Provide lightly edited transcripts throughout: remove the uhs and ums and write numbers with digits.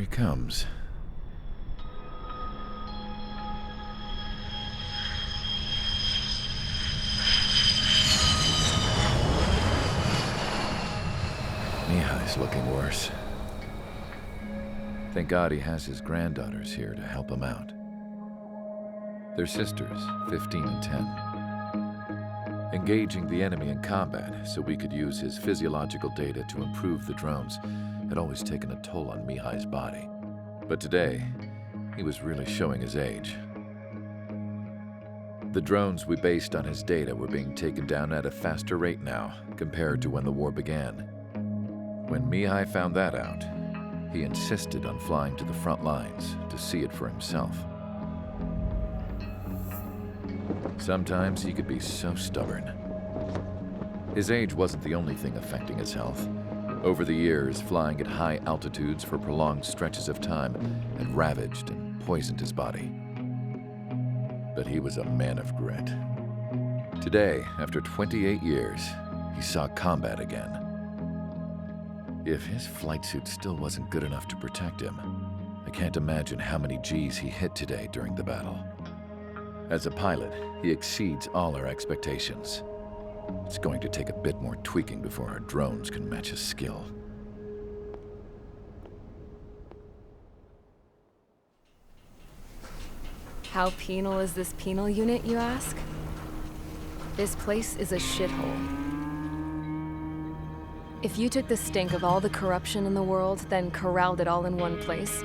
he comes. Mihai's looking worse. Thank God he has his granddaughters here to help him out. They're sisters, 15 and 10. Engaging the enemy in combat so we could use his physiological data to improve the drones had always taken a toll on Mihai's body. But today, he was really showing his age. The drones we based on his data were being taken down at a faster rate now compared to when the war began. When Mihai found that out, he insisted on flying to the front lines to see it for himself. Sometimes he could be so stubborn. His age wasn't the only thing affecting his health. Over the years, flying at high altitudes for prolonged stretches of time had ravaged and poisoned his body. But he was a man of grit. Today, after 28 years, he saw combat again. If his flight suit still wasn't good enough to protect him, I can't imagine how many G's he hit today during the battle. As a pilot, he exceeds all our expectations. It's going to take a bit more tweaking before our drones can match his skill. How penal is this penal unit, you ask? This place is a shithole. If you took the stink of all the corruption in the world, then corralled it all in one place,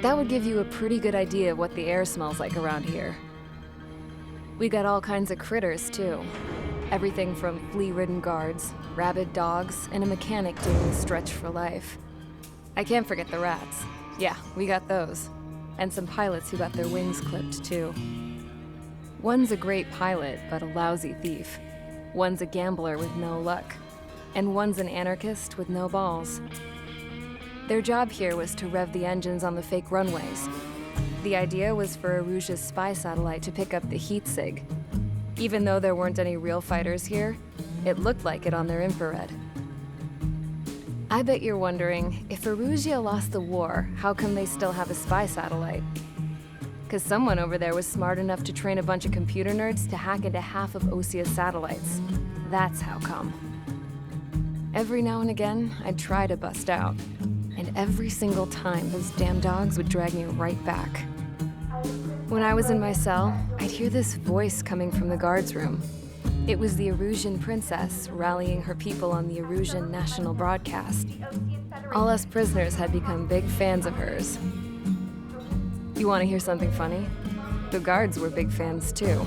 that would give you a pretty good idea of what the air smells like around here. We got all kinds of critters, too. Everything from flea-ridden guards, rabid dogs, and a mechanic doing the stretch for life. I can't forget the rats. Yeah, we got those. And some pilots who got their wings clipped, too. One's a great pilot, but a lousy thief. One's a gambler with no luck. And one's an anarchist with no balls. Their job here was to rev the engines on the fake runways. The idea was for Aruja's spy satellite to pick up the heat sig. Even though there weren't any real fighters here, it looked like it on their infrared. I bet you're wondering, if Aruja lost the war, how come they still have a spy satellite? 'Cause someone over there was smart enough to train a bunch of computer nerds to hack into half of Osia's satellites. That's how come. Every now and again, I'd try to bust out. And every single time, those damn dogs would drag me right back. When I was in my cell, I'd hear this voice coming from the guards room. It was the Arusian princess rallying her people on the Arusian national broadcast. All us prisoners had become big fans of hers. You want to hear something funny? The guards were big fans too.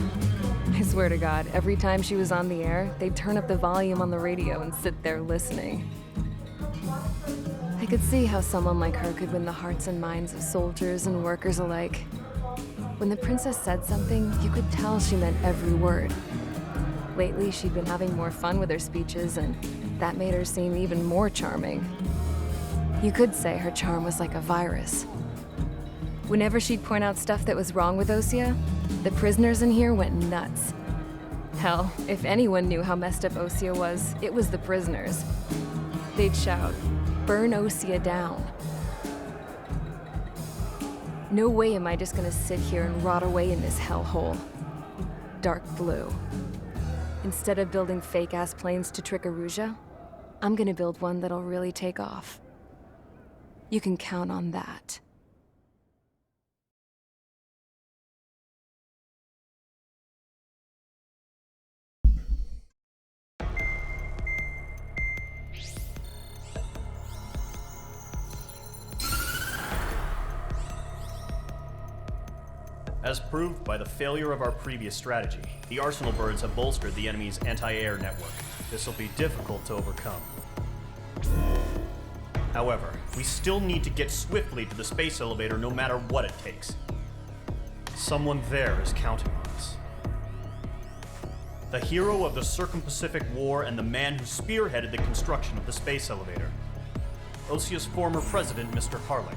I swear to God, every time she was on the air, they'd turn up the volume on the radio and sit there listening. I could see how someone like her could win the hearts and minds of soldiers and workers alike. When the princess said something, you could tell she meant every word. Lately, she'd been having more fun with her speeches, and that made her seem even more charming. You could say her charm was like a virus. Whenever she'd point out stuff that was wrong with Osia, the prisoners in here went nuts. Hell, if anyone knew how messed up Osia was, it was the prisoners. They'd shout, "Burn Osia down." No way am I just gonna sit here and rot away in this hellhole. Dark blue. Instead of building fake-ass planes to trick Aruja, I'm gonna build one that'll really take off. You can count on that. As proved by the failure of our previous strategy, the Arsenal birds have bolstered the enemy's anti-air network. This will be difficult to overcome. However, we still need to get swiftly to the space elevator no matter what it takes. Someone there is counting on us. The hero of the Circum-Pacific War and the man who spearheaded the construction of the space elevator. Osia's former president, Mr. Harling.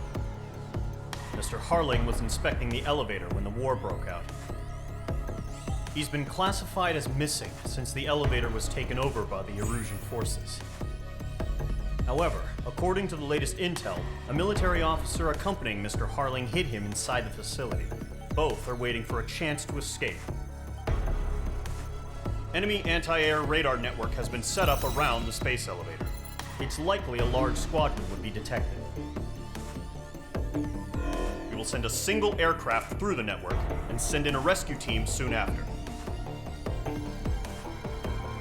Mr. Harling was inspecting the elevator when the war broke out. He's been classified as missing since the elevator was taken over by the Arusian forces. However, according to the latest intel, a military officer accompanying Mr. Harling hid him inside the facility. Both are waiting for a chance to escape. Enemy anti-air radar network has been set up around the space elevator. It's likely a large squadron would be detected. We will send a single aircraft through the network and send in a rescue team soon after.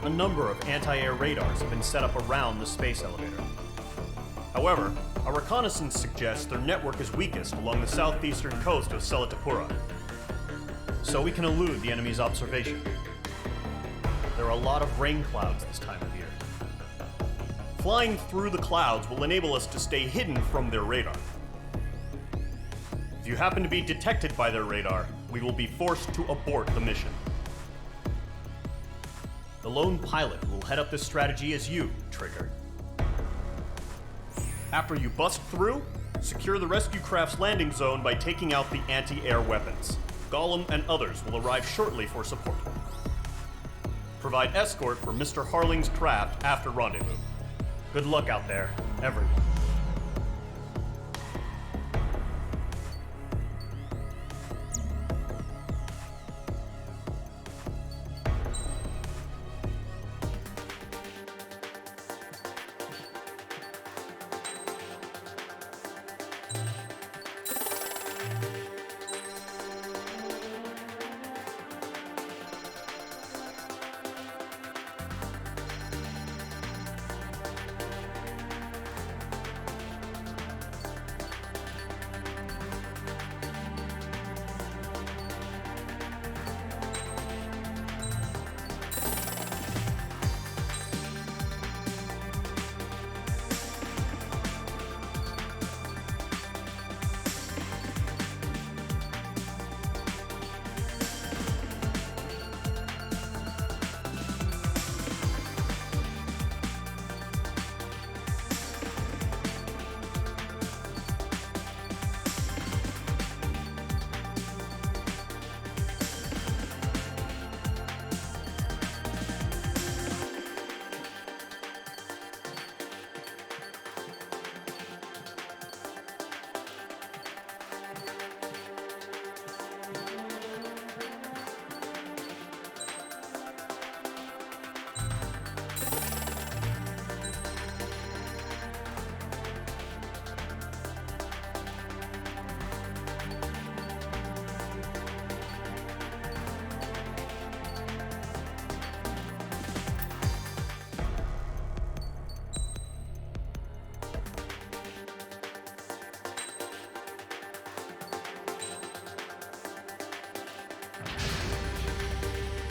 A number of anti-air radars have been set up around the space elevator. However, our reconnaissance suggests their network is weakest along the southeastern coast of Selatapura, so we can elude the enemy's observation. There are a lot of rain clouds this time of year. Flying through the clouds will enable us to stay hidden from their radar. If you happen to be detected by their radar, we will be forced to abort the mission. The lone pilot will head up this strategy as you, Trigger. After you bust through, secure the rescue craft's landing zone by taking out the anti-air weapons. Gollum and others will arrive shortly for support. Provide escort for Mr. Harling's craft after rendezvous. Good luck out there, everyone.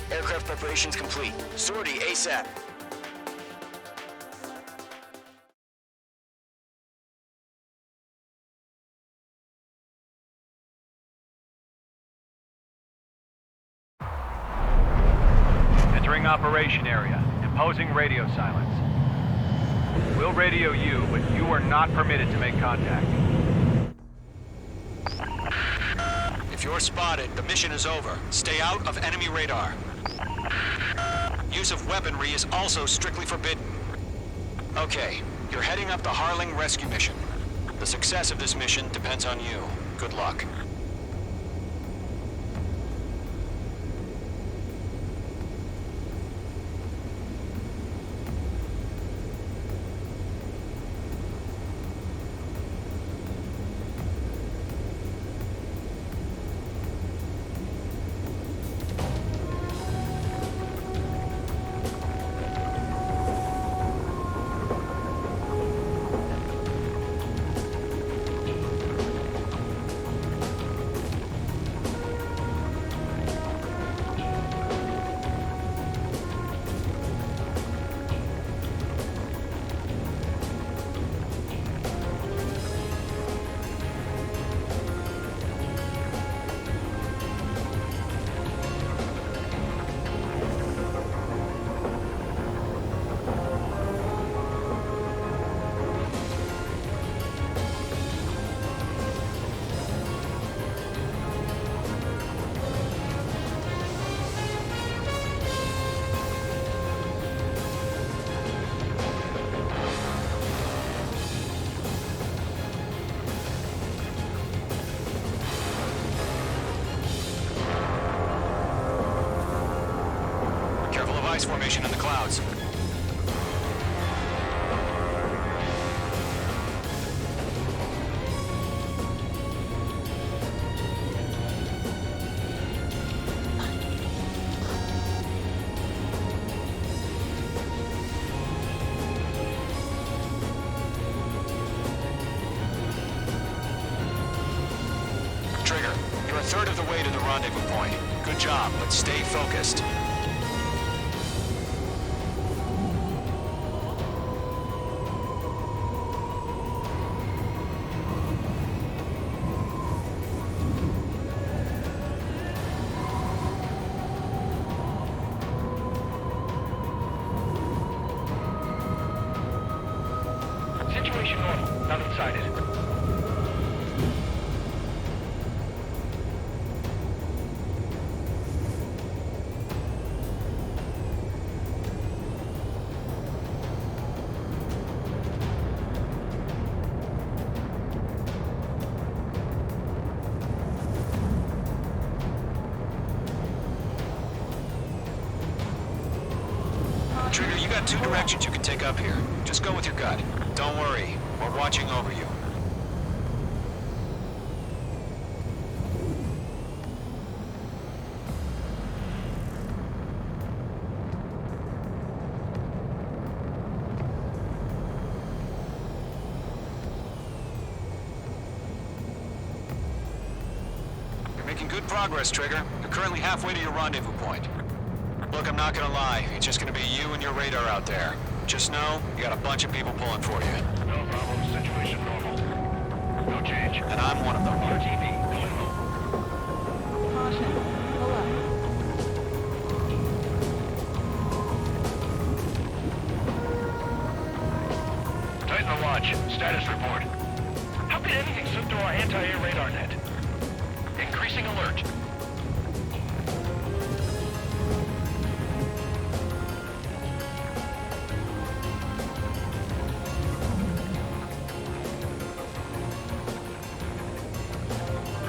Aircraft preparations complete. Sortie ASAP. Entering operation area. Imposing radio silence. We'll radio you, but you are not permitted to make contact. If you're spotted, the mission is over. Stay out of enemy radar. Use of weaponry is also strictly forbidden. Okay, you're heading up the Harling rescue mission. The success of this mission depends on you. Good luck. device formation in the clouds. Trigger, you're a third of the way to the rendezvous point. Good job, but stay focused. Situation normal. Nothing sighted. Trigger, you got two directions you can take up here. Just go with your gut. Don't worry, we're watching over you. You're making good progress, Trigger. You're currently halfway to your rendezvous point. Look, I'm not gonna lie. It's just gonna be you and your radar out there. Just know, you got a bunch of people pulling for you. No problem. Situation normal. No change. And I'm one of them. RTV, going low. Caution. Hello. Tighten the launch. Status report. How could anything slip through our anti-air radar net? Increasing alert.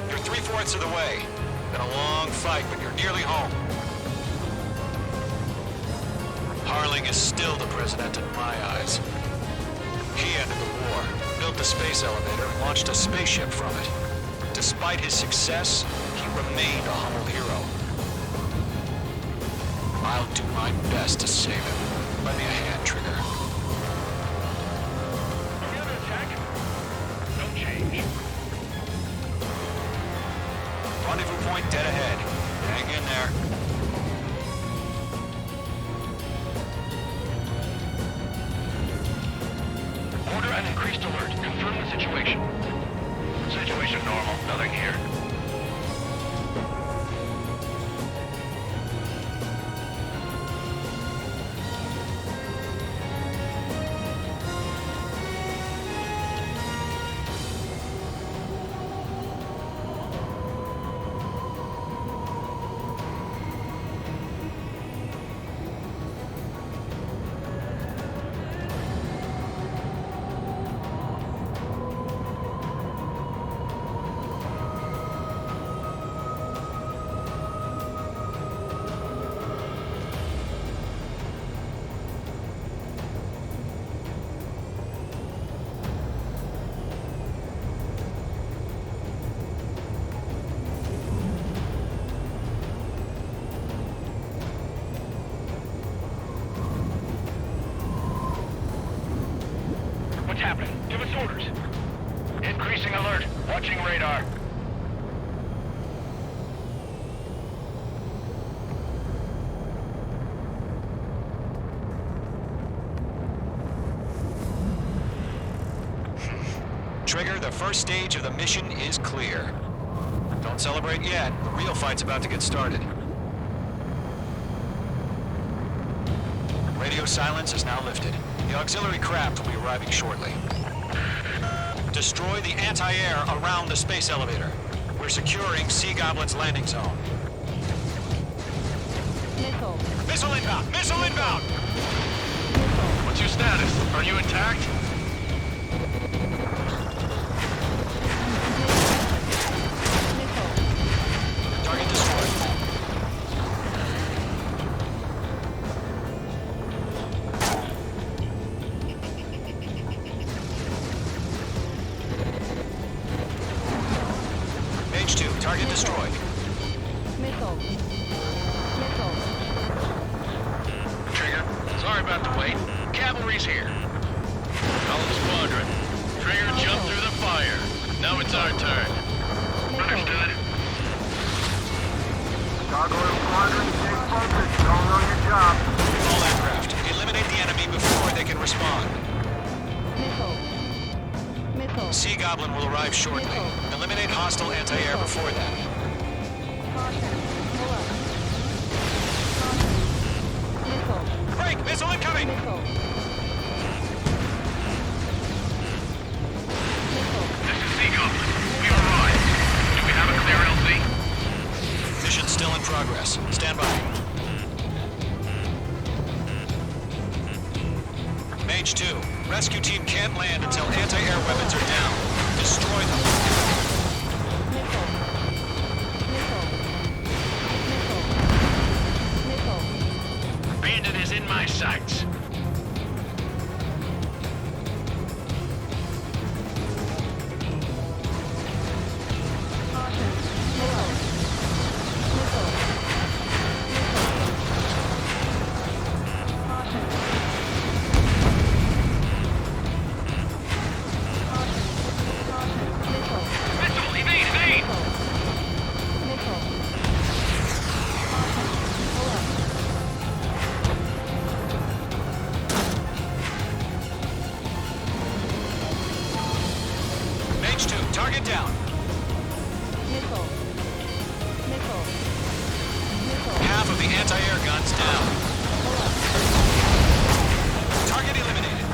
You're 3/4 of the way. Been a long fight, but you're nearly home. Harling is still the president in my eyes. He ended the war, built the space elevator, and launched a spaceship from it. Despite his success, he remained a humble hero. I'll do my best to save him. Lend me a hand, Trigger. Are we under attack? No change. Rendezvous point dead ahead. Hang in there. Order an increased alert. Confirm the situation. Situation normal. Nothing here. What's happening? Give us orders. Increasing alert. Watching radar. Trigger, the first stage of the mission is clear. Don't celebrate yet. The real fight's about to get started. Radio silence is now lifted. The auxiliary craft will be arriving shortly. Destroy the anti-air around the space elevator. We're securing Sea Goblin's landing zone. Missile. Missile inbound! Missile inbound! What's your status? Are you intact? Target destroyed. Target destroyed. Missile. Missile. Trigger, sorry about the wait. Cavalry's here. Call the squadron. Trigger, jump through the fire. Now it's our turn. Understood. Gargoyle Squadron, stay focused. Don't know your job. All aircraft, eliminate the enemy before they can respond. Missile. Missile. Sea Goblin will arrive shortly. Eliminate hostile anti-air before then. Caution. Pull up. Caution. Missile. Break! Missile incoming! Missile. This is Sea Goblin. We've arrived. Do we have a clear LZ? Mission still in progress. Stand by. Mage 2, rescue team can't land until anti-air weapons are down. Destroy them. Missile. Missile. Missile. Missile. Bandit is in my sights. Caution. Missile. Missile. Missile. Caution. Missile, evade, evade! Missile. Caution. Pull up. Mage 2, target down. Missile. Missile. Missile. Half of the anti-air guns down. Pull up. Target eliminated.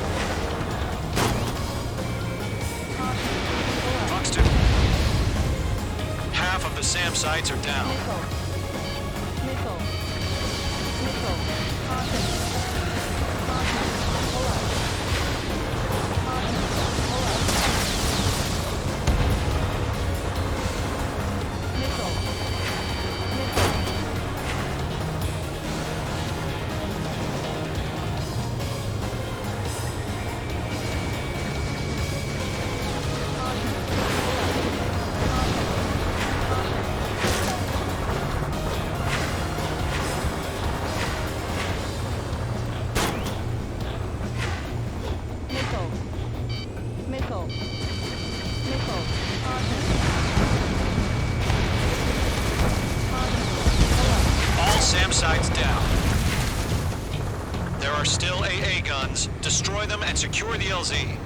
Caution. Pull up. Fox 2. Half of the SAM sites are down. Missile. Missile. Missile. Caution. Caution. Pull up. Caution. Pull up. Missile. Missile. Caution. Pull up. Missile. Missile. Missile. Caution. Caution. Pull up. All SAM sites down. There are still AA guns. Destroy them and secure the LZ.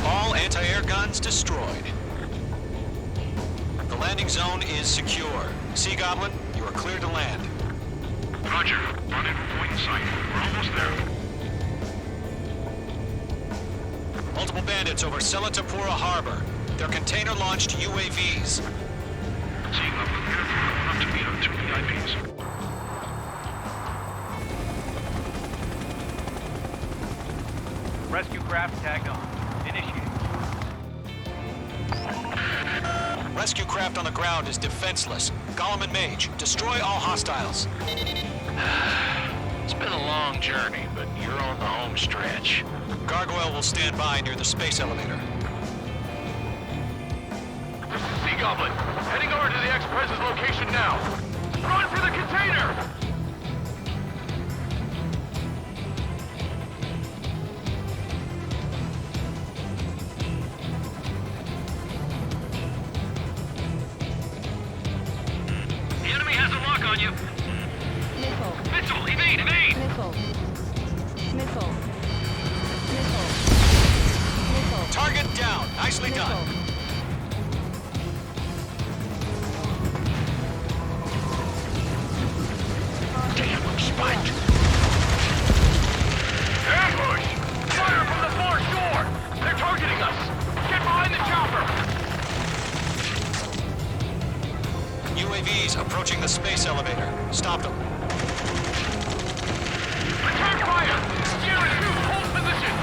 All anti-air guns destroyed. The landing zone is secure. Sea Goblin, you are clear to land. Roger. Rendezvous point in sight. We're almost there. Multiple bandits over Selatapura Harbor. They're container-launched UAVs. Sea Goblin, airfield up to meet on 2 VIPs. Rescue craft tagged on. Initiate. Rescue craft on the ground is defenseless. Gollum and Mage, destroy all hostiles. It's been a long journey, but you're on the home stretch. Gargoyle will stand by near the space elevator. This is Sea Goblin. Heading over to the Express's location now. Run for the container! The enemy has a lock on you. Missile. Missile, evade, evade! Missile. Missile. Missile. Missile. Target down. Nicely done. Missile. Damn, I'm spiked. Ambush! Fire from the far shore! They're targeting us! Get behind the chopper! UAVs approaching the space elevator. Stop them. Return fire! Sierra 2, hold position!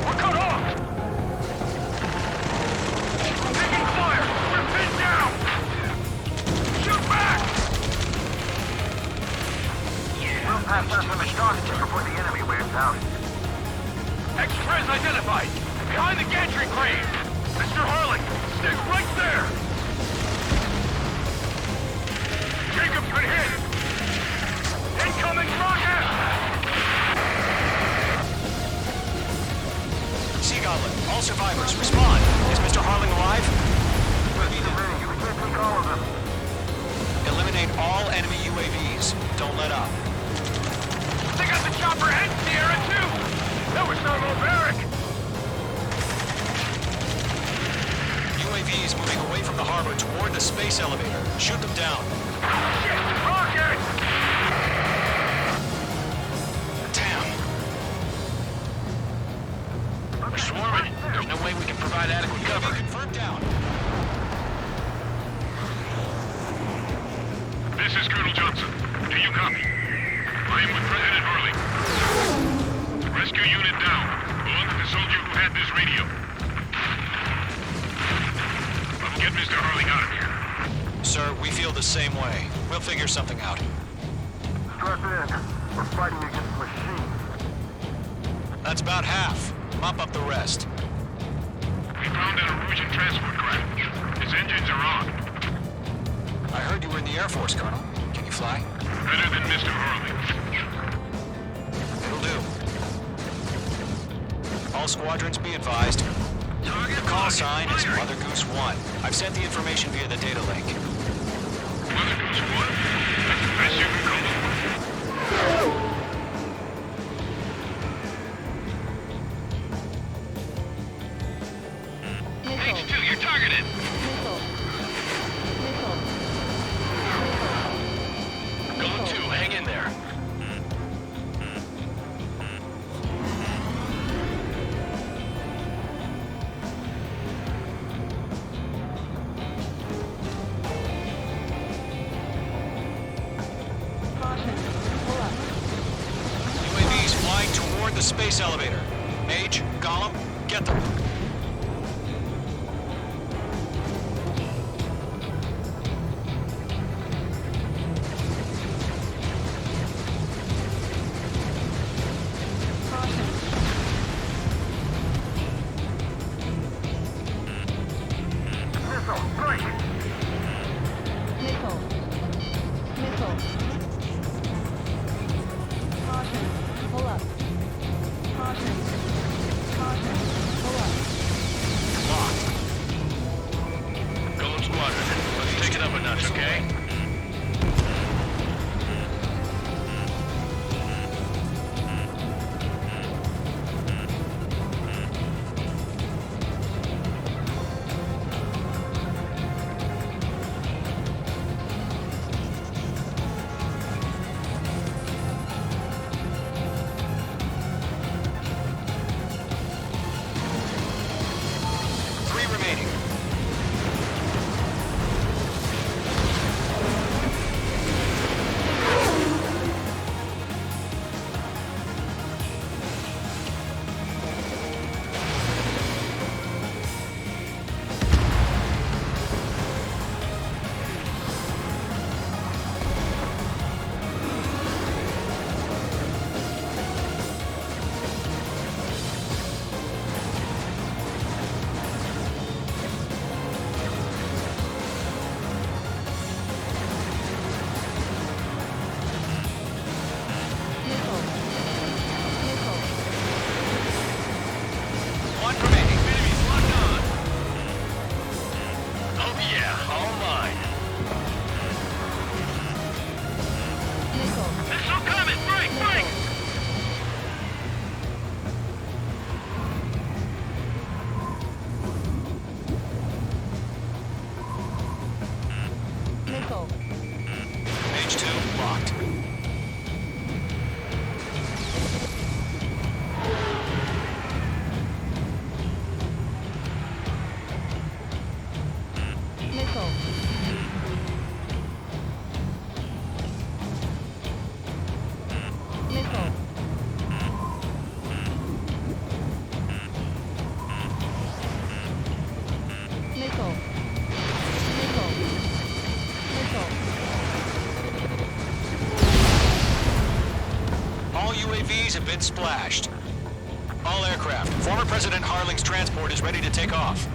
We're cut off! Taking fire! We're pinned down! Shoot back! We'll pass us in the dark before the enemy wears out. Xtreme identified! Behind the gantry crane! Mr. Harley, stay right there! Jacob's been hit! Incoming rocket! Sea Goblin, all survivors, respond. Is Mr. Harling alive? You can't take all of them. Eliminate all enemy UAVs. Don't let up. They got the chopper and Sierra too! That was not barbaric! UAVs moving away from the harbor toward the space elevator. Shoot them down. Shit! Rocket! Damn. We're swarming. There's no way we can provide adequate cover. Confirmed down. This is Colonel Johnson. Do you copy? I am with President Harley. Rescue unit down. On the soldier who had this radio. I will get Mr. Harley out of here. Sir, we feel the same way. We'll figure something out. Strap in. We're fighting against machines. That's about half. Mop up the rest. We found an Erusian transport craft. Its engines are on. I heard you were in the Air Force, Colonel. Can you fly? Better than Mr. Harley. It'll do. All squadrons be advised. The call sign is Mother Goose 1. I've sent the information via the data link. Mother Goose 1. That's the best you can call it. H2, you're targeted! Goal 2, hang in there. UAVs flying toward the space elevator. Mage, Gollum, get them. Missile, break! Missile. Caution. Pull up. Caution. Pull up. Locked. Golem Squadron, let's take it up a notch, okay? Three remaining. One remaining. Enemies locked on. Oh yeah, all mine. Missile coming! Break! Break! H2 locked. UAVs have been splashed. All aircraft, former President Harling's transport is ready to take off.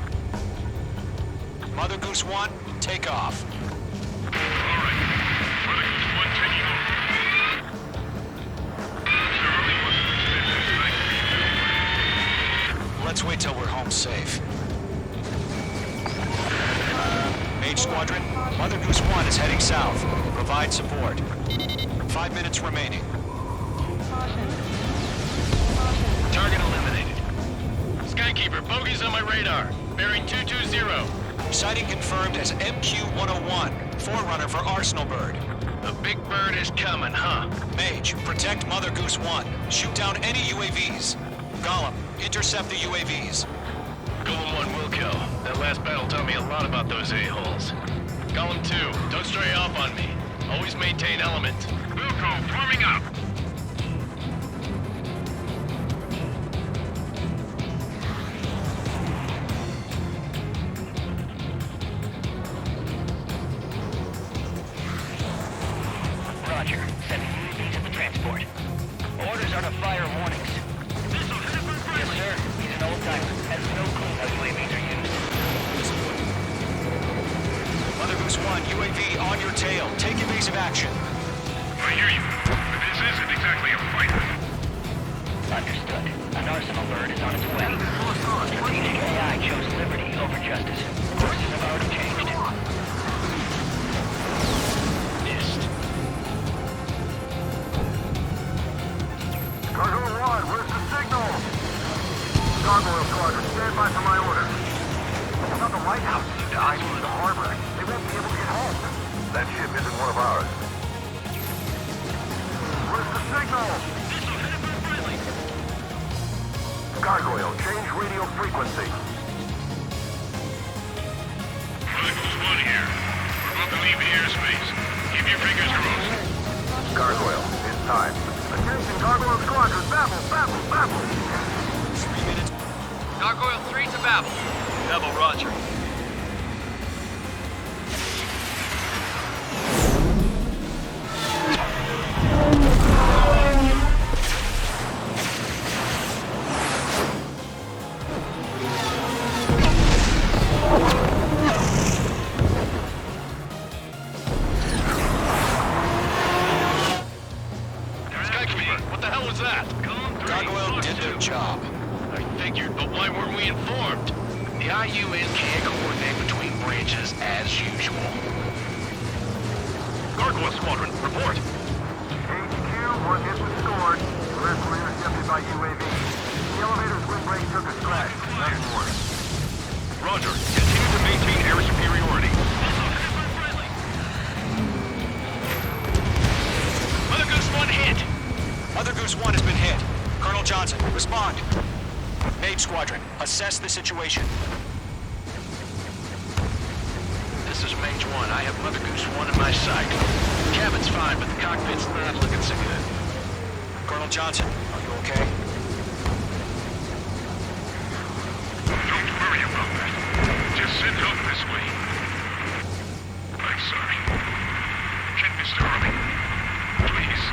Mother Goose 1, take off. All right. Mother Goose 1 taking off. Mr. Harling wasn't expecting this night to be filled. Let's wait till we're home safe. Mage Squadron, Mother Goose 1 is heading south. Provide support. 5 minutes remaining. Caution. Target eliminated. Skykeeper, bogeys on my radar. Bearing 220. Sighting confirmed as MQ-101, forerunner for Arsenal Bird. The big bird is coming, huh? Mage, protect Mother Goose 1. Shoot down any UAVs. Gollum, intercept the UAVs. Golem 1 will kill. That last battle taught me a lot about those a-holes. Golem 2, don't stray off on me. Always maintain element. Wilco, forming up. Roger. Sending UAVs at the transport. Orders are to fire warnings. Yes, sir. He's an old-timer. Has no clue how UAVs are used. Mother Goose 1, UAV on your tail. Take evasive action. I hear you, but this isn't exactly a fighter. Understood. An Arsenal Bird is on its way. Strategic AI chose liberty over justice. Courses have already changed. Missed. Cargo 1, where's the signal? Gargoyle Squadron, stand by for my order. It's not the lighthouse. The eyes through the harbor. They won't be able to get home. That ship isn't one of ours. Where's the signal? Gargoyle, change radio frequency. Mother Goose 1 here. We're about to leave the airspace. Keep your fingers crossed. Gargoyle, it's time. Attention, Gargoyle Squadron, babble, babble, babble. 3 minutes. Gargoyle 3 to Babel. Double Roger. Skykeeper, what the hell was that? Gargoyle did their job. I figured, but why weren't we informed? The IUN can't coordinate between branches as usual. Gargoyle Squadron, report. HQ, one hit was scored. The rest were intercepted by UAV. The elevator's windbreak took a scratch. Nothing more. Roger. Continue to maintain air superiority. Mother Goose 1 hit! Mother Goose 1 has been hit. Colonel Johnson, respond. Mage Squadron, assess the situation. This is Mage 1. I have Mother Goose 1 in my sight. The cabin's fine, but the cockpit's not looking so good. Colonel Johnson, are you okay? Don't worry about that. Just send help this way. I'm sorry. Get Mr. Harling. Please.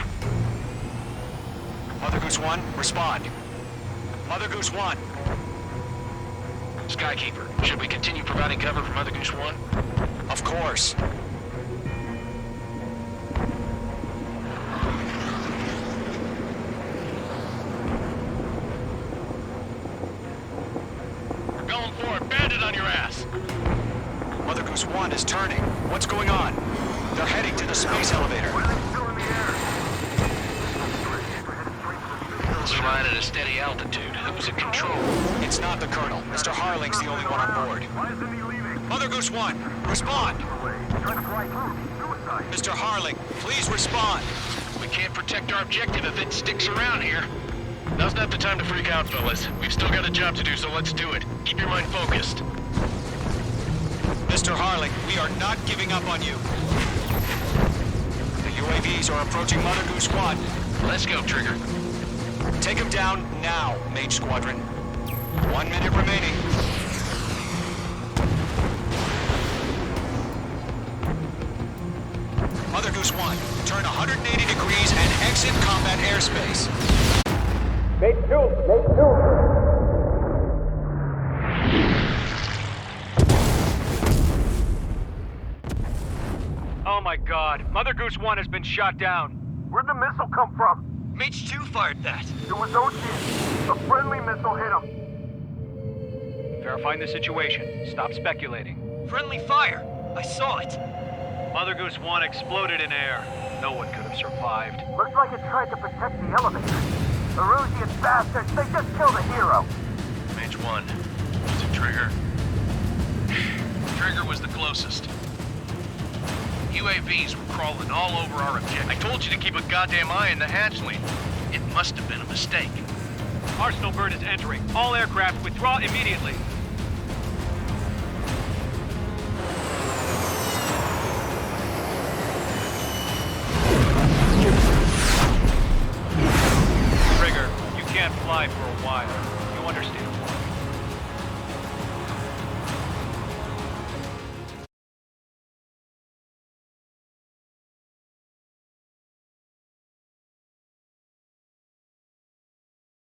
Mother Goose 1, respond. Mother Goose 1. Skykeeper, should we continue providing cover for Mother Goose 1? Of course. Going for it. Bandit on your ass. Mother Goose 1 is turning. What's going on? They're heading to the space elevator. Why are they still in the air? Flying at a steady altitude. Who's in control? It's not the Colonel. Mr. Harling's the only one on board. Why isn't he leaving? Mother Goose 1, respond. Trying to fly through. Suicide. Mr. Harling, please respond. We can't protect our objective if it sticks around here. Now's not the time to freak out, fellas. We've still got a job to do, so let's do it. Keep your mind focused. Mr. Harling, we are not giving up on you. The UAVs are approaching Mother Goose 1. Let's go, Trigger. Take him down now, Mage Squadron. 1 minute remaining. Mother Mother Goose 1, turn 180 degrees and exit combat airspace. Oh my god, Mother Goose 1 has been shot down. Where'd the missile come from? Mage 2 fired that. It was Ocean. A friendly missile hit him. Verifying the situation. Stop speculating. Friendly fire. I saw it. Mother Goose 1 exploded in air. No one could have survived. Looks like it tried to protect the elevator. The Rusian bastards, they just killed a hero. Mage 1. Was it Trigger? Trigger was the closest. UAVs were crawling all over our objective. I told you to keep a goddamn eye in the hatchling. It must have been a mistake. Arsenal bird is entering. All aircraft withdraw immediately. Trigger, you can't fly for a while. You understand why.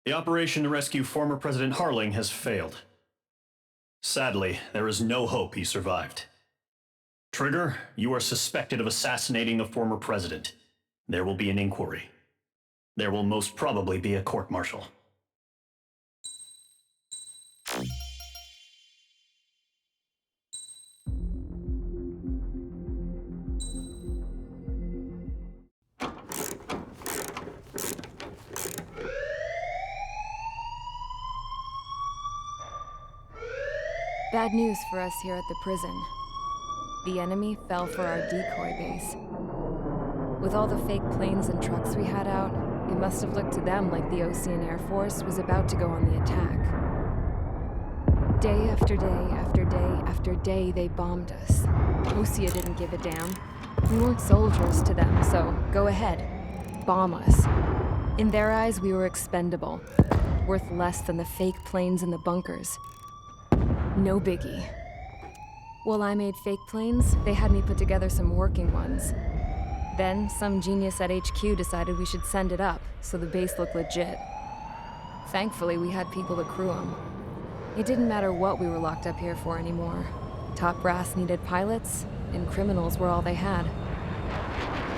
The operation to rescue former President Harling has failed. Sadly, there is no hope he survived. Trigger, you are suspected of assassinating a former president. There will be an inquiry. There will most probably be a court-martial. Bad news for us here at the prison. The enemy fell for our decoy base. With all the fake planes and trucks we had out, it must have looked to them like the Ocean Air Force was about to go on the attack. Day after day after day after day, they bombed us. Osea didn't give a damn. We weren't soldiers to them, so go ahead. Bomb us. In their eyes, we were expendable. Worth less than the fake planes in the bunkers. No biggie. While I made fake planes, they had me put together some working ones. Then, some genius at HQ decided we should send it up, so the base looked legit. Thankfully, we had people to crew them. It didn't matter what we were locked up here for anymore. Top brass needed pilots, and criminals were all they had.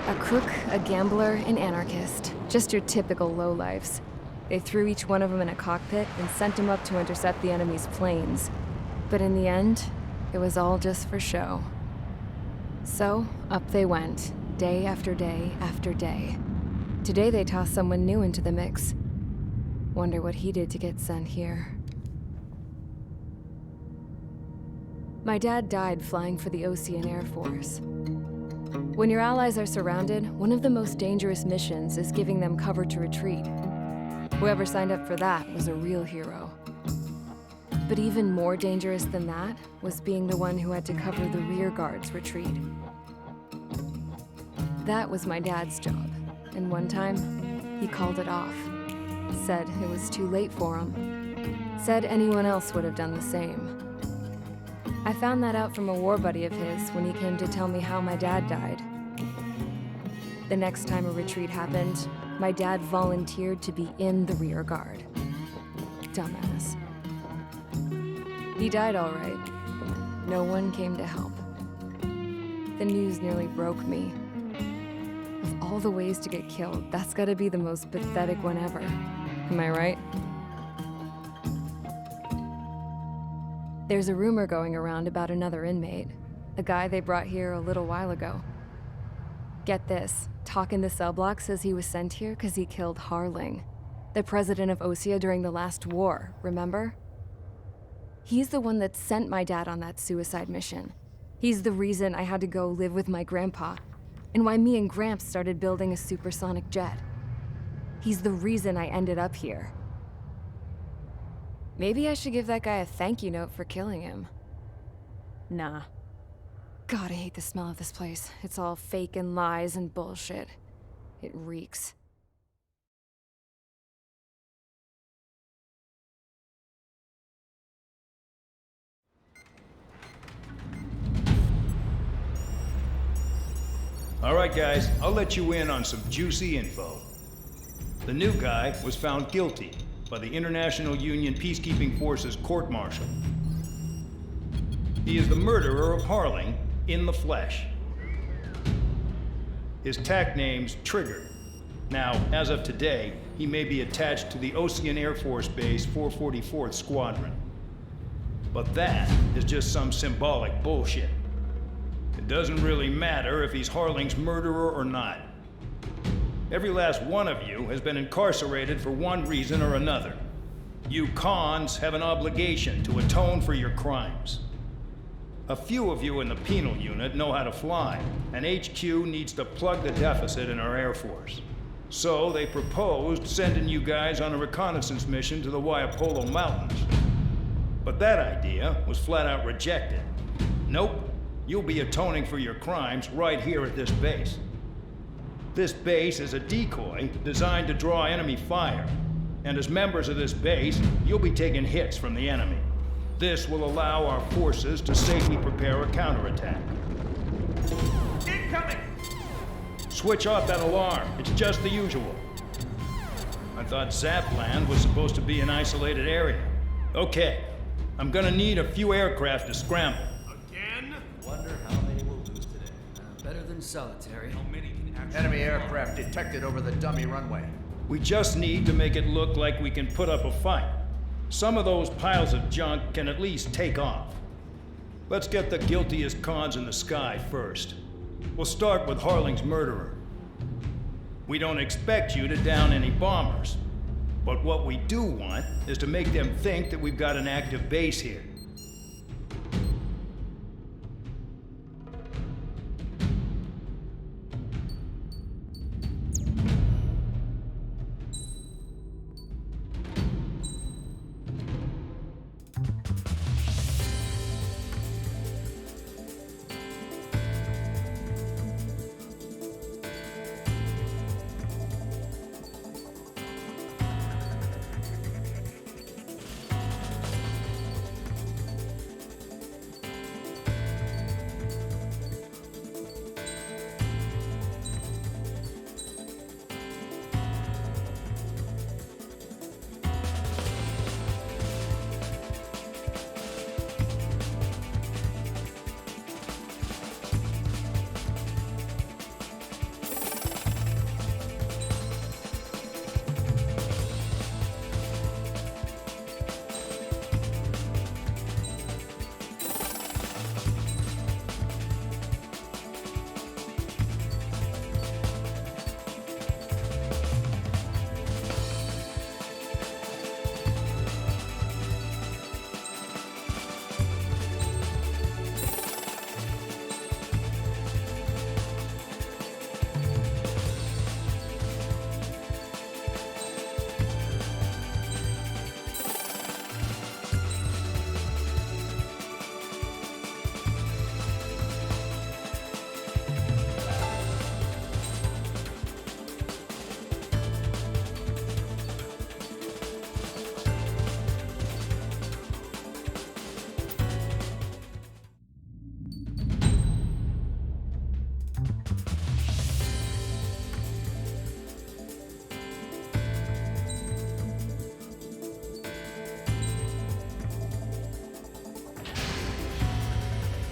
A crook, a gambler, an anarchist. Just your typical lowlifes. They threw each one of them in a cockpit and sent them up to intercept the enemy's planes. But in the end, it was all just for show. So, up they went, day after day after day. Today they tossed someone new into the mix. Wonder what he did to get sent here. My dad died flying for the Ocean Air Force. When your allies are surrounded, one of the most dangerous missions is giving them cover to retreat. Whoever signed up for that was a real hero. But even more dangerous than that was being the one who had to cover the rear guard's retreat. That was my dad's job, and one time, he called it off. Said it was too late for him. Said anyone else would have done the same. I found that out from a war buddy of his when he came to tell me how my dad died. The next time a retreat happened, my dad volunteered to be in the rear guard. Dumbass. He died all right. No one came to help. The news nearly broke me. Of all the ways to get killed, that's gotta be the most pathetic one ever. Am I right? There's a rumor going around about another inmate. A guy they brought here a little while ago. Get this, Talk in the cell block says he was sent here because he killed Harling, the president of Osea during the last war, remember? He's the one that sent my dad on that suicide mission. He's the reason I had to go live with my grandpa, and why me and Gramps started building a supersonic jet. He's the reason I ended up here. Maybe I should give that guy a thank you note for killing him. Nah. God, I hate the smell of this place. It's all fake and lies and bullshit. It reeks. All right, guys, I'll let you in on some juicy info. The new guy was found guilty by the International Union Peacekeeping Forces court-martial. He is the murderer of Harling in the flesh. His TAC name's Trigger. Now, as of today, he may be attached to the Ocean Air Force Base 444th Squadron. But that is just some symbolic bullshit. It doesn't really matter if he's Harling's murderer or not. Every last one of you has been incarcerated for one reason or another. You cons have an obligation to atone for your crimes. A few of you in the penal unit know how to fly, and HQ needs to plug the deficit in our Air Force. So they proposed sending you guys on a reconnaissance mission to the Waiapolo Mountains. But that idea was flat out rejected. Nope, you'll be atoning for your crimes right here at this base. This base is a decoy designed to draw enemy fire, and as members of this base, you'll be taking hits from the enemy. This will allow our forces to safely prepare a counterattack. Incoming! Switch off that alarm. It's just the usual. I thought Zapland was supposed to be an isolated area. Okay, I'm gonna need a few aircraft to scramble. Again? Wonder how many we'll lose today. Better than solitary. How many can actually... Enemy aircraft detected over the dummy runway. We just need to make it look like we can put up a fight. Some of those piles of junk can at least take off. Let's get the guiltiest cons in the sky first. We'll start with Harling's murderer. We don't expect you to down any bombers, but what we do want is to make them think that we've got an active base here.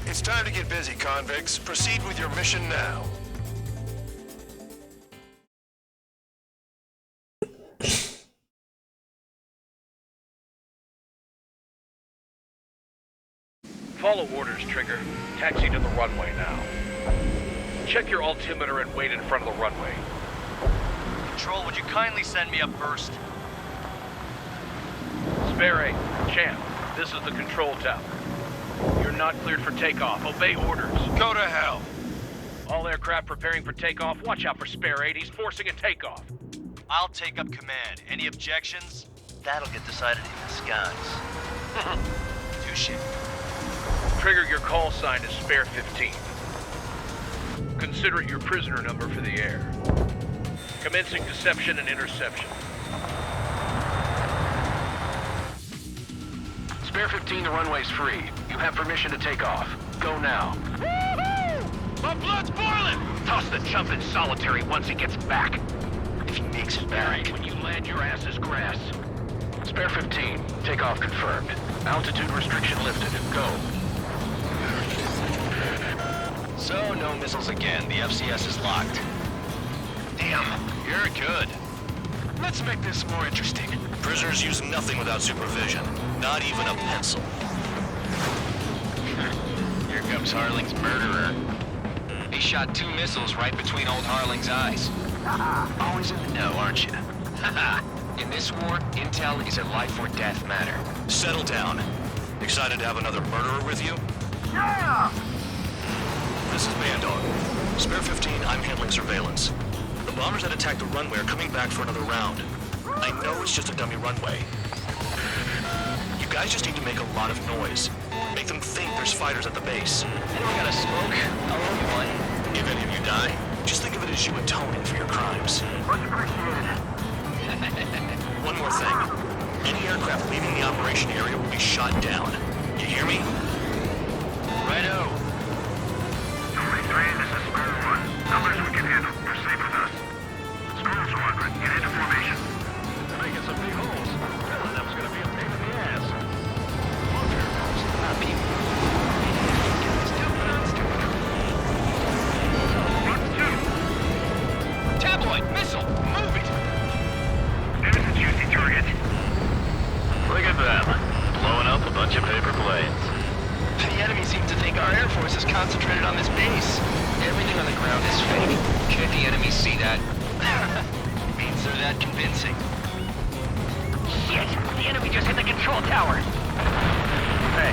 It's time to get busy, convicts. Proceed with your mission now. Follow orders, Trigger. Taxi to the runway now. Check your altimeter and wait in front of the runway. Control, would you kindly send me up first? Spare 8, Champ, this is the control tower. You're not cleared for takeoff. Obey orders. Go to hell. All aircraft preparing for takeoff. Watch out for Spare 8. He's forcing a takeoff. I'll take up command. Any objections? That'll get decided in the skies. Touche. Trigger, your call sign is Spare 15. Consider it your prisoner number for the air. Commencing deception and interception. Spare 15, the runway's free. You have permission to take off. Go now. Woohoo! blood's boiling! Toss the chump in solitary once he gets back. If he makes it back. When you land, your ass is grass. Spare 15. Takeoff confirmed. Altitude restriction lifted. Go. So, no missiles again. The FCS is locked. Damn, you're good. Let's make this more interesting. Prisoners use nothing without supervision. Not even a pencil. Here comes Harling's murderer. He shot 2 missiles right between old Harling's eyes. Always in the know, aren't you? In this war, intel is a life or death matter. Settle down. Excited to have another murderer with you? Yeah! This is Bandog. Spare 15, I'm handling surveillance. The bombers that attacked the runway are coming back for another round. I know it's just a dummy runway. You guys just need to make a lot of noise. Make them think there's fighters at the base. Anyone got a smoke? I'll owe you one. If any of you die, just think of it as you atoning for your crimes. Much appreciated. One more thing. Any aircraft leaving the operation area will be shot down. You hear me? Righto. Zowie 3, this is Squirrel 1. Numbers we can handle. Proceed with us. Squirrel Squadron, get into formation. They're making some big holes. That was gonna be a pain in the ass. Not people. Tabloid, missile, move it! There's a juicy target. Look at them, blowing up a bunch of paper planes. The enemy seems to think our Air Force is concentrated on this base. Everything on the ground is fake. Can't the enemy see that? Means they're that convincing. Shit! The enemy just hit the control tower! Hey,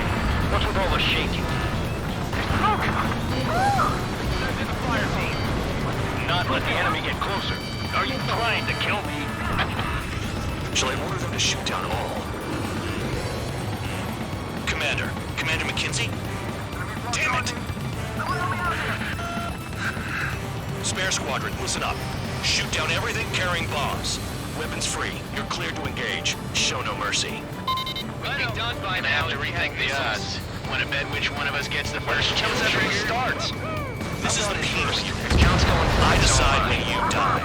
what's with all the shaking? Smoke! Send in the fire team. Not let the enemy get closer. Are you trying to kill me? Shall I order them to shoot down all? Commander McKenzie? Damn it! Spare squadron, listen up. Shoot down everything carrying bombs. Weapons free. You're cleared to engage. Show no mercy. We'll be done by Gonna now. have to rethink the odds. Wanna bet which one of us gets the first Kills kill everyone trigger? starts. This is the peak. Count's going I fine. decide when you die.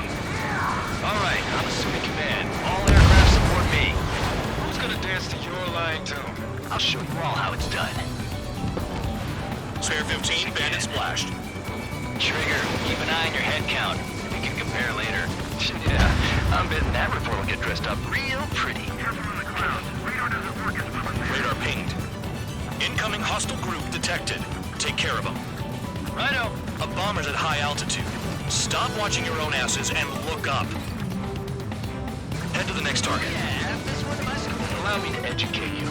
All right, I'm assuming command. All aircraft support me. Who's gonna dance to your line tune? I'll show you all how it's done. Spare 15, bandit splashed. Trigger, keep an eye on your head count. We can compare later. Yeah, I'm betting that report will get dressed up real pretty. Careful on the ground. Radar doesn't work as well as there. Radar pinged. Incoming hostile group detected. Take care of them. Righto. A bomber's at high altitude. Stop watching your own asses and look up. Head to the next target. Yeah, this one in my school. Allow me to educate you.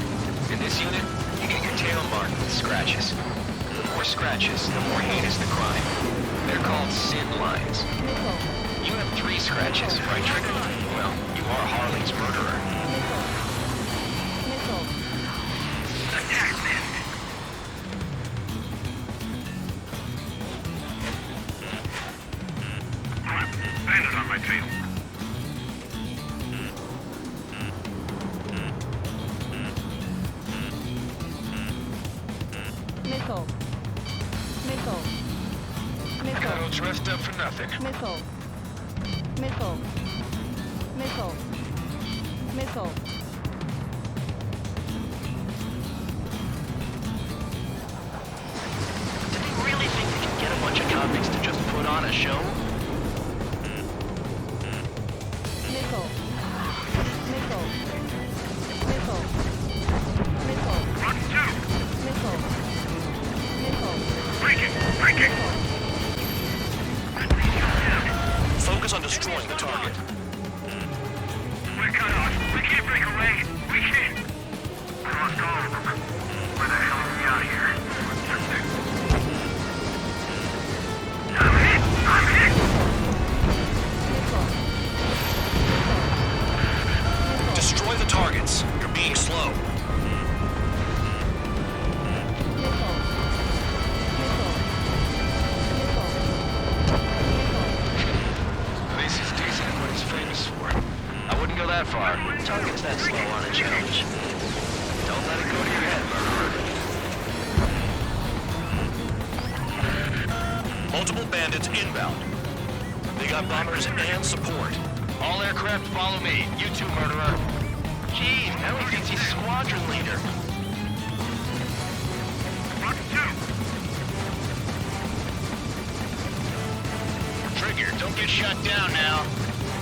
In this unit, you get your tail marked with scratches. The more scratches, the more heinous the crime. They're called sin lines. You have 3 scratches, right, Trigger? Well, you are Harley's murderer. Attack missed. Bandit on my tail. Missile. Missile. Missile. Colonel dressed up for nothing. Missile. Missile. Missile. Missile. Do they really think they can get a bunch of convicts to just put on a show? Missile. Missile. Missile. Missile. Run 2. Missile. Missile. Breaking. Breaking. Focus on destroying the target. We're cut off. We can't break away. We can't. We lost all of them. Where the hell are we out of here? I'm hit. I'm hit. Destroy the targets. You're being slow. This is decent at what he's famous for. I wouldn't go that far. Target's that slow on a challenge. Don't let it go to your head, murderer. Multiple bandits inbound. They got bombers and support. All aircraft follow me. You too, murderer. Jeez, now he thinks he's squadron leader. Trigger, don't get shut down now.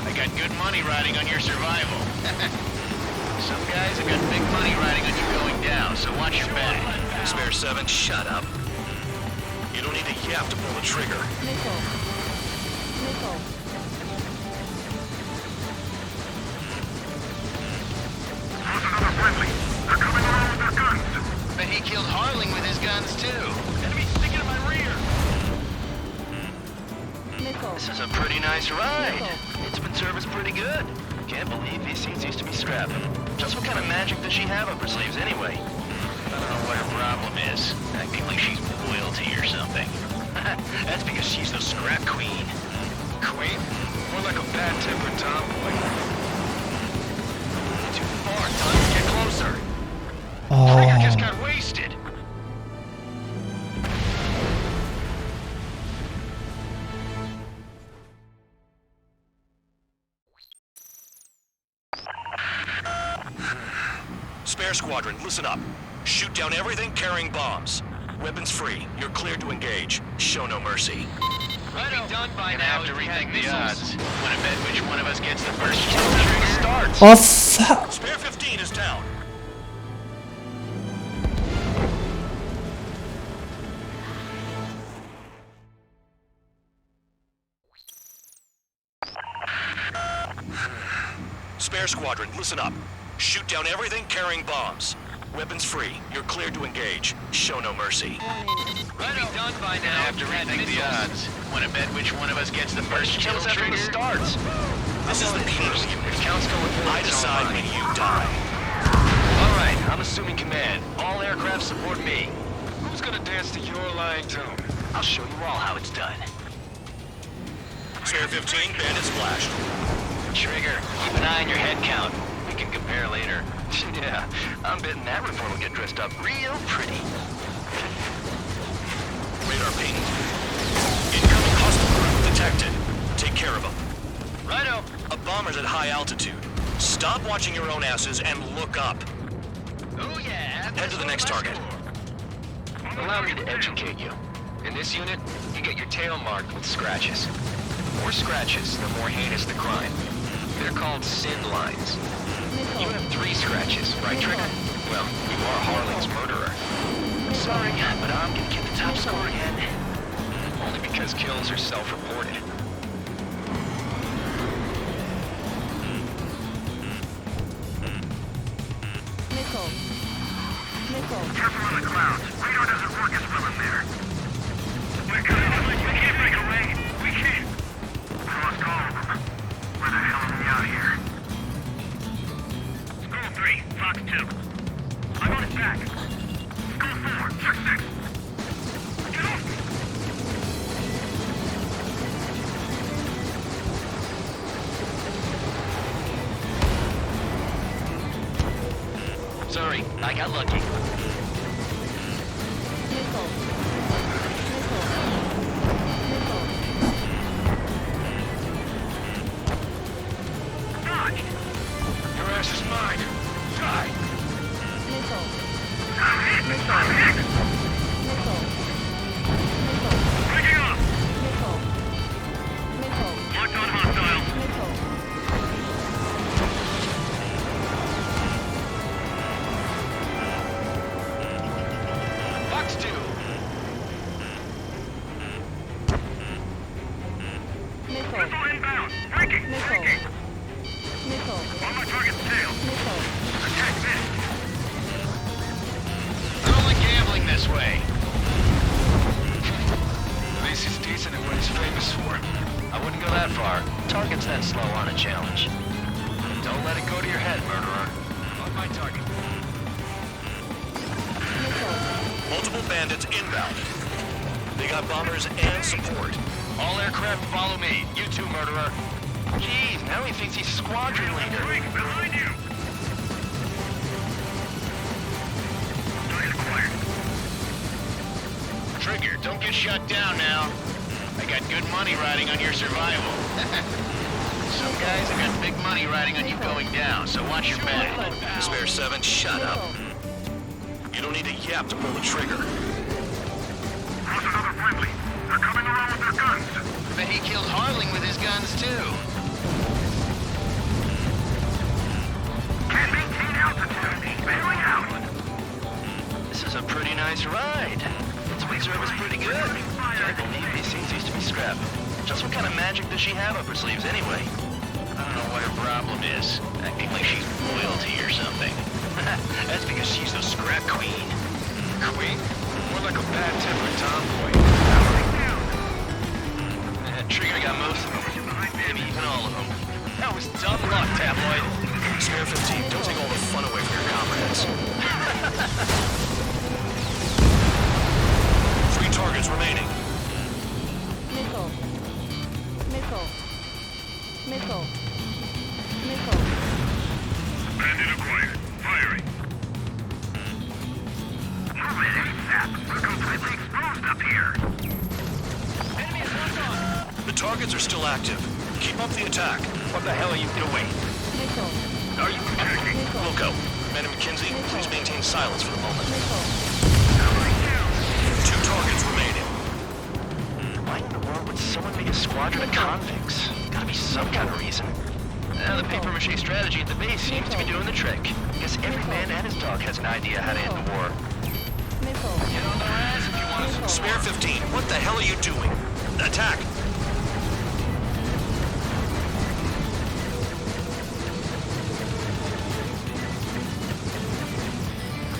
I got good money riding on your survival. Some guys have got big money riding on you going down, so watch your back. Spare 7, shut up. You don't need a yap to pull the trigger. Missile. Missile. Another friendly. They're coming around with their guns. Bet he killed Harling with his guns, too. Enemy sticking in my rear. Missile. This is a pretty nice ride. It's been serviced pretty good. Can't believe these seats used to be scrapping. Just what kind of magic does she have up her sleeves anyway? I don't know what her problem is. Acting like she's royalty or something. That's because she's the scrap queen. Queen? More like a bad-tempered tomboy. Too far, time to get closer. Oh. Trigger just got wasted. Spare squadron, listen up. Shoot down everything carrying bombs. Weapons free. You're cleared to engage. Show no mercy. Right done by now. Have to rethink the odds. Want to bet which one of us gets the first kill trigger starts? Oh, fuck. Spare 15 is down. Spare squadron, listen up. Shoot down everything carrying bombs. Weapons free. You're cleared to engage. Show no mercy. Right done by now. Have to rethink the odds. Want to bet which one of us gets the first kill trigger starts? This is the King's. If counts going forward, I decide when you die. All right, I'm assuming command. All aircraft support me. Who's gonna dance to your lying tune? I'll show you all how it's done. Spare 15, bandit splashed. Trigger, keep an eye on your head count. We can compare later. Yeah, I'm betting that reform will get dressed up real pretty. Radar ping. Incoming hostile crew detected. Take care of them. Righto. A bomber's at high altitude. Stop watching your own asses and look up. Oh yeah. Head to the next target. Allow me to educate you. In this unit, you get your tail marked with scratches. The more scratches, the more heinous the crime. They're called sin lines. You have 3 scratches, right, Trigger? Well, you are Harling's murderer. Sorry, but I'm gonna get the top score again. Only because kills are self-reported. Missile. Missile. Careful on the clouds. Radar doesn't work as well in there. We can't break away. We can't. We lost all of them. Where the hell are we out here? School 3, Fox 2. I'm on its back. School 4, Fox 6. Get off me! Sorry, I got lucky. Missile. Missile. Missile. Dodge! Your ass is mine. Die. Missile. I'm hit! I'm hit! Missile. Missile. Breaking off! Missile. Missile. Locked on hostile. Missile. Fox 2. Missile. Missile inbound. Breaking. Missile. Breaking. Missile. On my target's tail. Missile. Attack this. I don't like gambling this way. This is decent at what he's famous for. I wouldn't go that far. Target's that slow on a challenge. Don't let it go to your head, murderer. On my target. Missile. Multiple bandits inbound. They got bombers and support. All aircraft follow me. You too, murderer. Jeez, now he thinks he's squadron leader. Break behind you. Target acquired. Trigger, don't get shut down now. Good money riding on your survival. Some guys have got big money riding on you going down, so watch your back. Spare 7, shut up. You don't need a yap to pull the trigger. Lost another friendly. They're coming around with their guns. Bet he killed Harling with his guns, too. Can't maintain altitude. Bailing out. This is a pretty nice ride. Its reserve is pretty good. I believe these things used to be scrap. Just what kind of magic does she have up her sleeves anyway? I don't know what her problem is. Acting like she's royalty or something. That's because she's the scrap queen. Queen? More like a bad-tempered tomboy. Trigger got most of them. Maybe even all of them. That was dumb luck, tabloid. Spare 15, don't take all the fun away from your comrades. 3 targets remaining. Missile. Missile. Missile. Missile. Bandit acquired. Firing. Move it ASAP. We're completely exposed up here. Enemy is locked on. The targets are still active. Keep up the attack. What the hell are you doing? Missile. Are you attacking? Missile. Wilco, Madam McKinsey, please maintain silence for the moment. Missile. 2 targets remaining. Why in the world would someone make a squadron of convicts? Gotta be some kind of reason. The papier-mâché strategy at the base seems to be doing the trick. Guess every man and his dog has an idea how to end the war. Missile. Get on their ass if you want to. Spare 15, what the hell are you doing? Attack!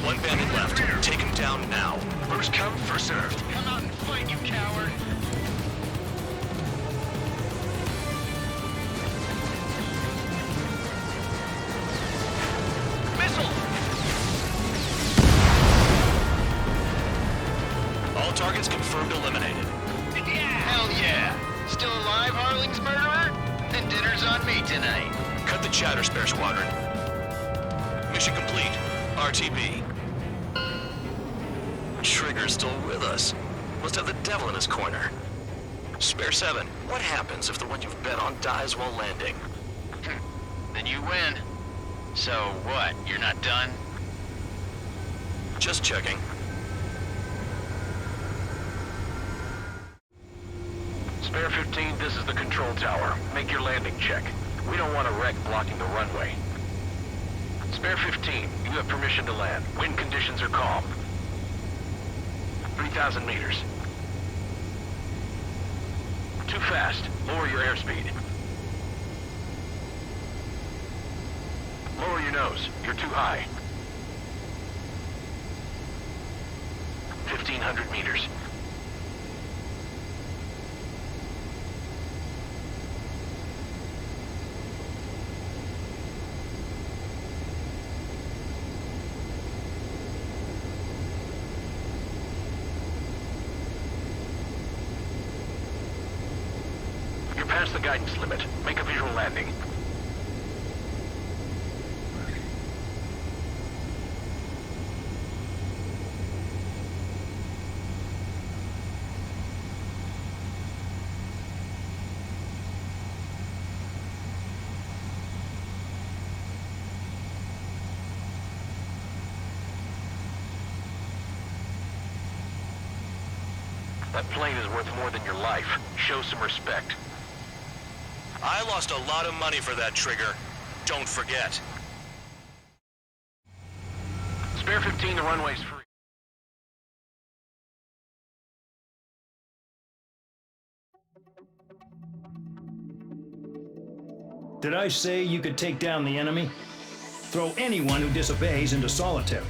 One bandit left. Take him down now. First come, first served. Come out and fight, you coward. Missile! All targets confirmed eliminated. Yeah! Hell yeah! Still alive, Harling's murderer? Then dinner's on me tonight. Cut the chatter, Spare Squadron. Mission complete. RTB. Trigger's still with us. Must have the devil in his corner. Spare 7, what happens if the one you've bet on dies while landing? Then you win. So what, you're not done? Just checking. Spare 15, this is the control tower. Make your landing check. We don't want a wreck blocking the runway. Spare 15, you have permission to land. Wind conditions are calm. 3,000 meters. Too fast. Lower your airspeed. Lower your nose. You're too high. 1,500 meters. Past the guidance limit. Make a visual landing. That plane is worth more than your life. Show some respect. I lost a lot of money for that trigger. Don't forget. Spare 15, the runway's free. Did I say you could take down the enemy? Throw anyone who disobeys into solitary.